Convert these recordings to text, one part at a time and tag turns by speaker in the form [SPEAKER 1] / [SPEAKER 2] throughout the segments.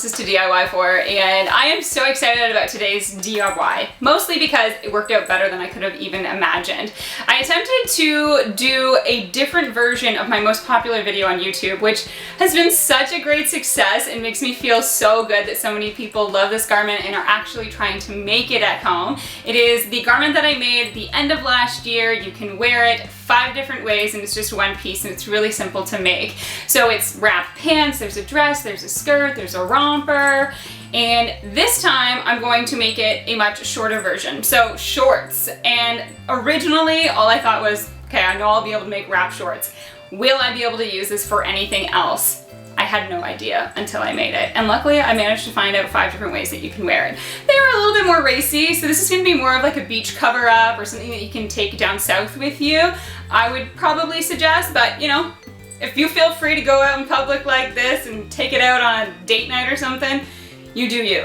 [SPEAKER 1] this is toDIYfor, and I am so excited about today's DIY, mostly because it worked out better than I could have even imagined. I attempted to do a different version of my most popular video on YouTube, which has been such a great success and makes me feel so good that so many people love this garment and are actually trying to make it at home. It is the garment that I made the end of last year. You can wear it 5 different ways and it's just one piece and it's really simple to make. So it's wrap pants, there's a dress, there's a skirt, there's a romper, and this time I'm going to make it a much shorter version. So shorts, and originally all I thought was, okay, I know I'll be able to make wrap shorts. Will I be able to use this for anything else? I had no idea until I made it. And luckily I managed to find out 5 different ways that you can wear it. They are a little bit more racy, so this is gonna be more of like a beach cover up or something that you can take down south with you. I would probably suggest, but you know, if you feel free to go out in public like this and take it out on a date night or something, you do you.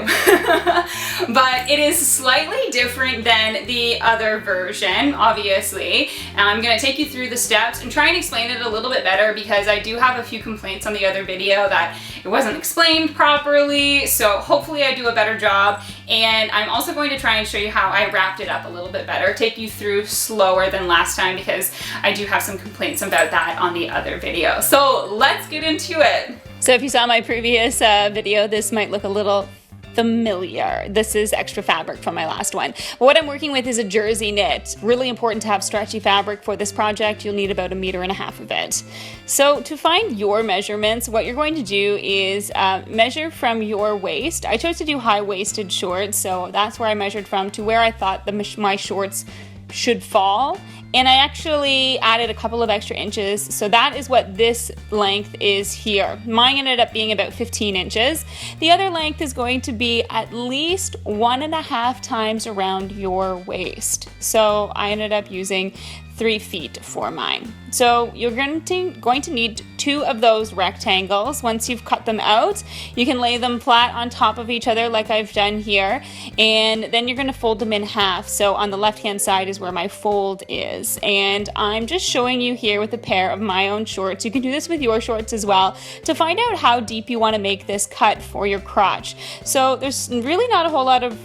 [SPEAKER 1] But it is slightly different than the other version, obviously. I'm gonna take you through the steps and try and explain it a little bit better because I do have a few complaints on the other video that it wasn't explained properly, so hopefully I do a better job. And I'm also going to try and show you how I wrapped it up a little bit better, take you through slower than last time because I do have some complaints about that on the other video. So let's get into it. So if you saw my previous video, this might look a little familiar. This is extra fabric from my last one. But what I'm working with is a jersey knit. Really important to have stretchy fabric for this project. You'll need about 1.5 meters of it. So to find your measurements, what you're going to do is measure from your waist. I chose to do high-waisted shorts, so that's where I measured from to where I thought my shorts should fall. And I actually added a couple of extra inches, so that is what this length is here. Mine ended up being about 15 inches. The other length is going to be at least 1.5 times around your waist. So I ended up using 3 feet for mine. So you're going to need 2 of those rectangles. Once you've cut them out, you can lay them flat on top of each other like I've done here, and then you're going to fold them in half. So on the left hand side is where my fold is, and I'm just showing you here with a pair of my own shorts. You can do this with your shorts as well to find out how deep you want to make this cut for your crotch. So there's really not a whole lot of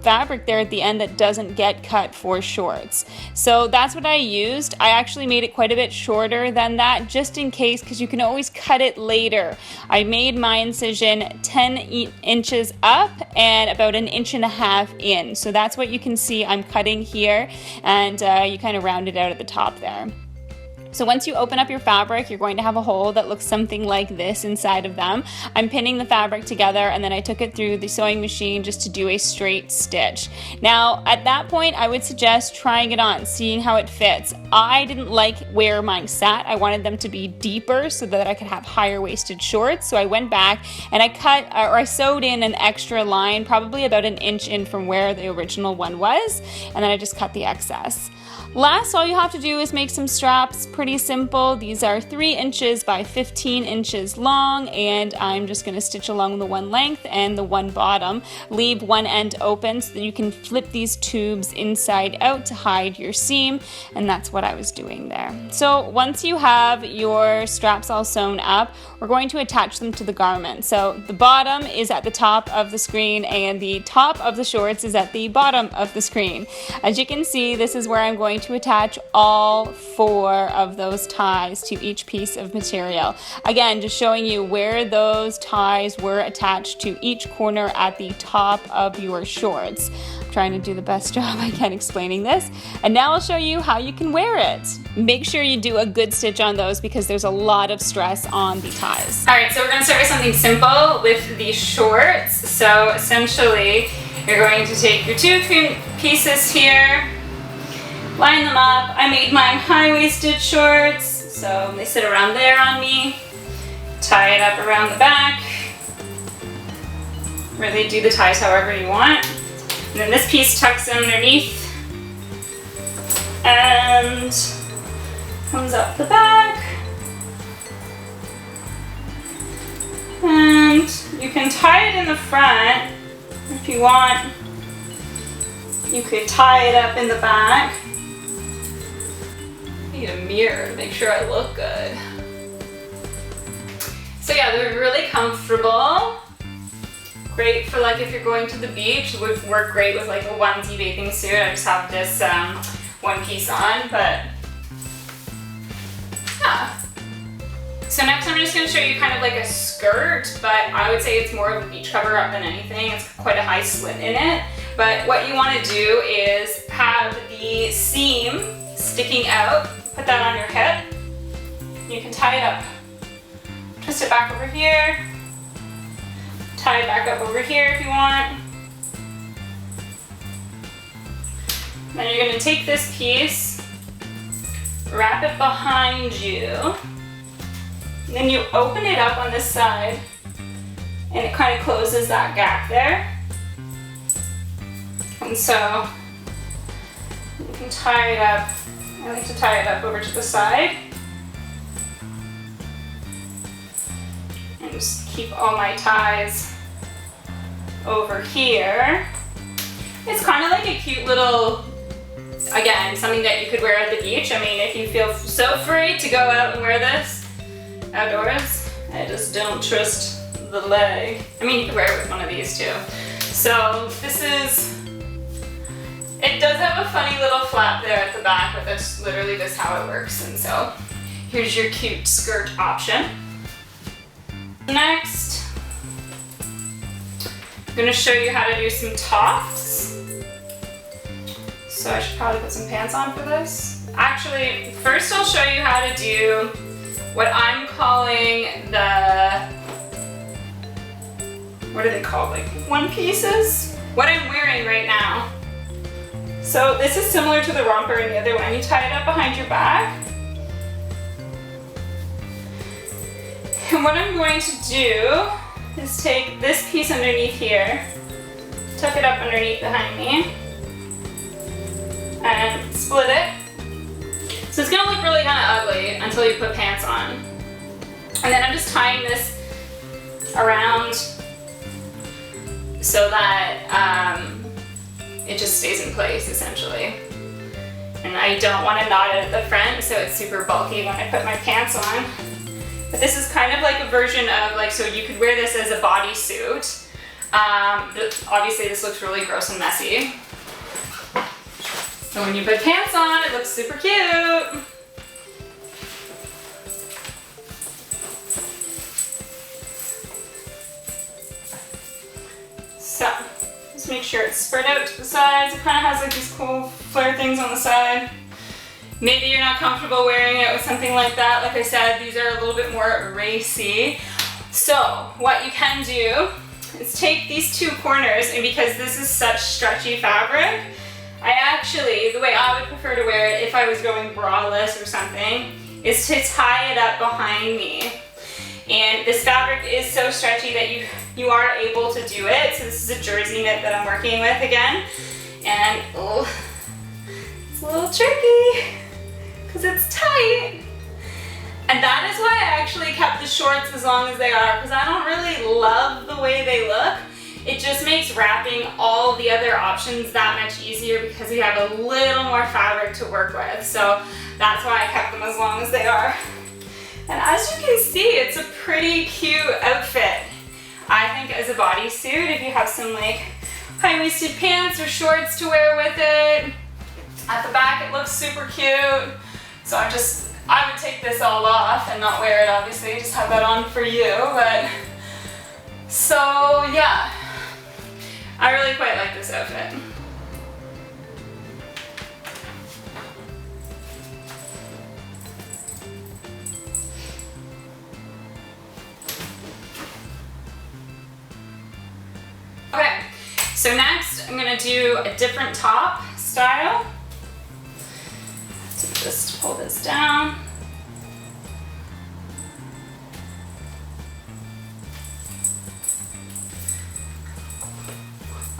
[SPEAKER 1] fabric there at the end that doesn't get cut for shorts. So that's what I used. I actually made it quite a bit shorter than that just in case, because you can always cut it later. I made my incision 10 inches up and about 1.5 inches in. So that's what you can see I'm cutting here, and you kind of round it out at the top there. So once you open up your fabric, you're going to have a hole that looks something like this inside of them. I'm pinning the fabric together, and then I took it through the sewing machine just to do a straight stitch. Now, at that point, I would suggest trying it on, seeing how it fits. I didn't like where mine sat. I wanted them to be deeper so that I could have higher waisted shorts. So I went back and I sewed in an extra line, probably about 1 inch in from where the original one was, and then I just cut the excess. Last, all you have to do is make some straps. Pretty simple. These are 3 inches by 15 inches long, and I'm just going to stitch along the one length and the one bottom. Leave one end open so that you can flip these tubes inside out to hide your seam, and that's what I was doing there. So once you have your straps all sewn up, we're going to attach them to the garment. So the bottom is at the top of the screen and the top of the shorts is at the bottom of the screen. As you can see, this is where I'm going to attach all 4 of those ties to each piece of material. Again, just showing you where those ties were attached to each corner at the top of your shorts. I'm trying to do the best job I can explaining this. And now I'll show you how you can wear it. Make sure you do a good stitch on those because there's a lot of stress on the ties. All right, so we're going to start with something simple with the shorts. So essentially, you're going to take your 2 pieces here, line them up. I made mine high-waisted shorts, so they sit around there on me. Tie it up around the back. Really do the ties however you want. And then this piece tucks underneath and comes up the back. And you can tie it in the front if you want. You could tie it up in the back. I need a mirror to make sure I look good. So yeah, they're really comfortable. Great for like if you're going to the beach. It would work great with like a onesie bathing suit. I just have this one piece on, but yeah. So next I'm just going to show you kind of like a skirt, but I would say it's more of a beach cover up than anything. It's quite a high slit in it. But what you want to do is have the seam sticking out, put that on your hip. You can tie it up. Twist it back over here. Tie it back up over here if you want. Then you're going to take this piece, wrap it behind you. Then you open it up on this side and it kind of closes that gap there. And so you can tie it up. I like to tie it up over to the side. And just keep all my ties over here. It's kind of like a cute little, again, something that you could wear at the beach. I mean, if you feel so free to go out and wear this outdoors, I just don't trust the leg. I mean, you could wear it with one of these too. So this is, it does have a funny little flap there at the back, but that's literally just how it works. And so here's your cute skirt option. Next, I'm gonna show you how to do some tops. So I should probably put some pants on for this. Actually, first I'll show you how to do what I'm calling the, what are they called, like one pieces? What I'm wearing right now. So this is similar to the romper and the other one. You tie it up behind your back. And what I'm going to do is take this piece underneath here, tuck it up underneath behind me, and split it. So it's gonna look really kind of ugly until you put pants on. And then I'm just tying this around so that it just stays in place essentially. And I don't want to knot it at the front so it's super bulky when I put my pants on. But this is kind of like a version of like, so you could wear this as a bodysuit. Obviously this looks really gross and messy. So when you put pants on, it looks super cute. So, just make sure it's spread out to the sides. It kind of has like these cool flare things on the side. Maybe you're not comfortable wearing it with something like that. Like I said, these are a little bit more racy. So, what you can do is take these two corners, and because this is such stretchy fabric, I actually, the way I would prefer to wear it if I was going braless or something, is to tie it up behind me. And this fabric is so stretchy that you are able to do it. So this is a jersey knit that I'm working with again. And oh, it's a little tricky because it's tight. And that is why I actually kept the shorts as long as they are, because I don't really love the way they look. It just makes wrapping all the other options that much easier because you have a little more fabric to work with. So that's why I kept them as long as they are. And as you can see, it's a pretty cute outfit. I think as a bodysuit, if you have some like high-waisted pants or shorts to wear with it. At the back, it looks super cute. So I would take this all off and not wear it, obviously, just have that on for you, but so yeah. I really quite like this outfit. Okay, so next I'm gonna do a different top style. So just pull this down.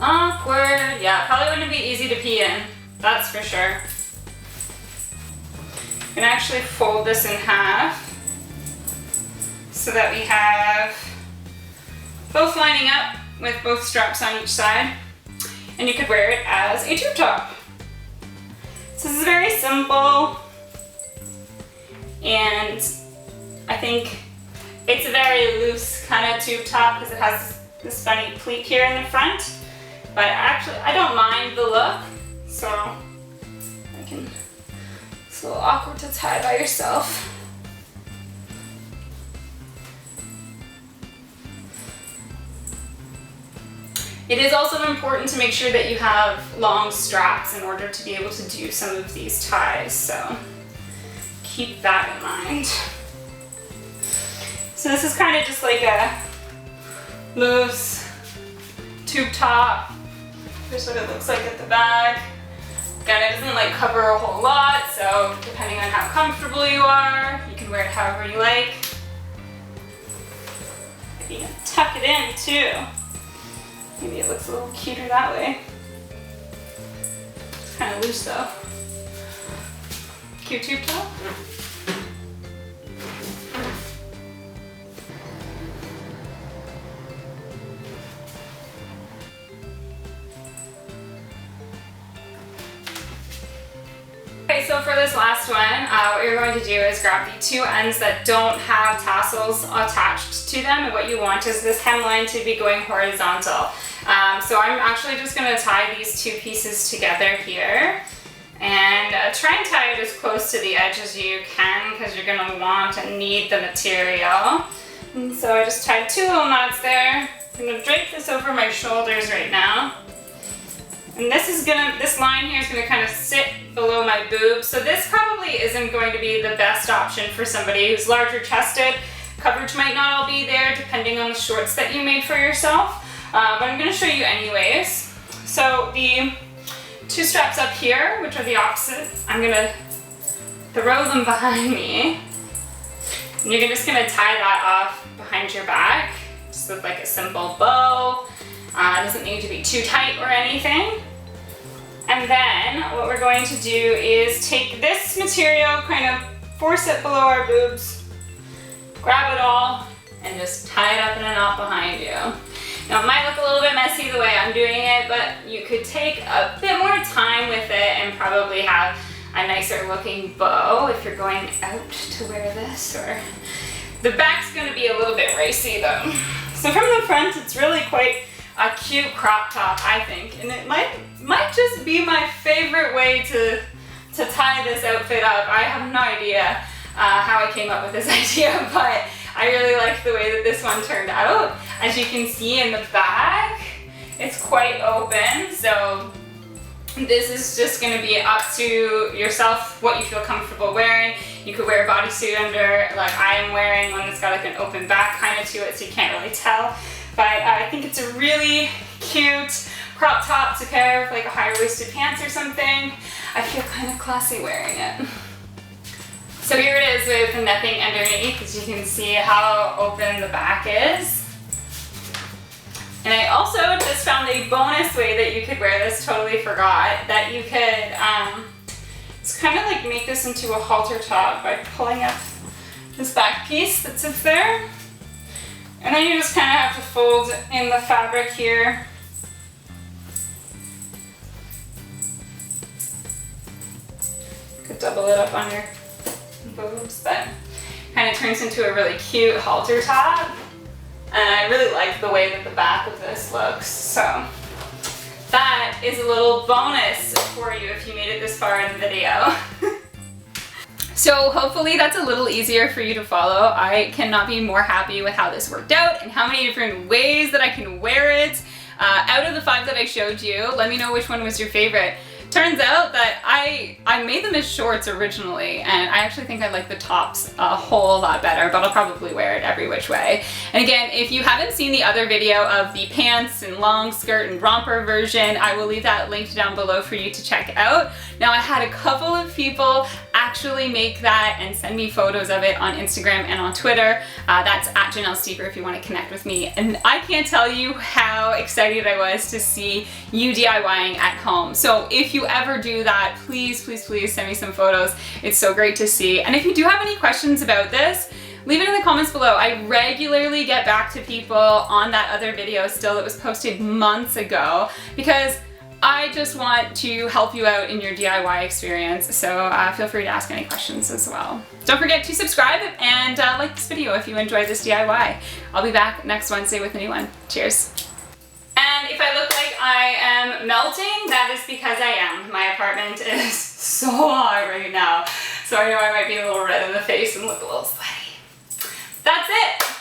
[SPEAKER 1] Awkward. Yeah, probably wouldn't be easy to pee in, that's for sure. I'm gonna actually fold this in half so that we have both lining up with both straps on each side, and you could wear it as a tube top. So this is very simple, and I think it's a very loose kind of tube top because it has this funny pleat here in the front, but actually I don't mind the look, so I can, it's a little awkward to tie by yourself. It is also important to make sure that you have long straps in order to be able to do some of these ties, so keep that in mind. So this is kind of just like a loose tube top. Here's what it looks like at the back. Again, it doesn't like cover a whole lot, so depending on how comfortable you are, you can wear it however you like. You can tuck it in too. Maybe it looks a little cuter that way. It's kind of loose though. Cute tube top. Okay, so for this last one, what you're going to do is grab the two ends that don't have tassels attached to them, and what you want is this hemline to be going horizontal. So I'm actually just going to tie these two pieces together here, and try and tie it as close to the edge as you can, because you're going to want and need the material. And so I just tied two little knots there. I'm going to drape this over my shoulders right now. And this line here is going to kind of sit below my boobs. So this probably isn't going to be the best option for somebody who's larger chested. Coverage might not all be there depending on the shorts that you made for yourself. But I'm going to show you anyways. So the two straps up here, which are the opposite, I'm going to throw them behind me. And you're just going to tie that off behind your back, just with like a simple bow. It doesn't need to be too tight or anything. And then what we're going to do is take this material, kind of force it below our boobs, grab it all, and just tie it up in a knot behind you. Now it might look a little bit messy the way I'm doing it, but you could take a bit more time with it and probably have a nicer looking bow if you're going out to wear this. Or the back's going to be a little bit racy though. So from the front, it's really quite a cute crop top, I think, and it might just be my favorite way to tie this outfit up. I have no idea how I came up with this idea, but I really like the way that this one turned out. As you can see in the back, it's quite open, so this is just going to be up to yourself what you feel comfortable wearing. You could wear a bodysuit under, like I am wearing one that's got like an open back kind of to it, so you can't really tell. But I think it's a really cute crop top to pair with like a higher-waisted pants or something. I feel kind of classy wearing it. So here it is with nothing underneath, as you can see how open the back is. And I also just found a bonus way that you could wear this, totally forgot, that you could it's kind of like make this into a halter top by pulling up this back piece that sits there. And then you just kind of have to fold in the fabric here. You could double it up on your boobs, but kind of turns into a really cute halter top. And I really like the way that the back of this looks. So that is a little bonus for you if you made it this far in the video. So hopefully that's a little easier for you to follow. I cannot be more happy with how this worked out and how many different ways that I can wear it. Out of the 5 that I showed you, let me know which one was your favorite. Turns out that I made them as shorts originally, and I actually think I like the tops a whole lot better, but I'll probably wear it every which way. And again, if you haven't seen the other video of the pants and long skirt and romper version, I will leave that linked down below for you to check out. Now I had a couple of people actually make that and send me photos of it on Instagram and on Twitter. That's at Janelle Steeper if you want to connect with me. And I can't tell you how excited I was to see you DIYing at home. So if you ever do that, please, please, please send me some photos. It's so great to see. And if you do have any questions about this, leave it in the comments below. I regularly get back to people on that other video still that was posted months ago, because I just want to help you out in your DIY experience, so feel free to ask any questions as well. Don't forget to subscribe and like this video if you enjoyed this DIY. I'll be back next Wednesday with a new one. Cheers. And if I look like I am melting, that is because I am. My apartment is so hot right now, so I know I might be a little red in the face and look a little sweaty. That's it.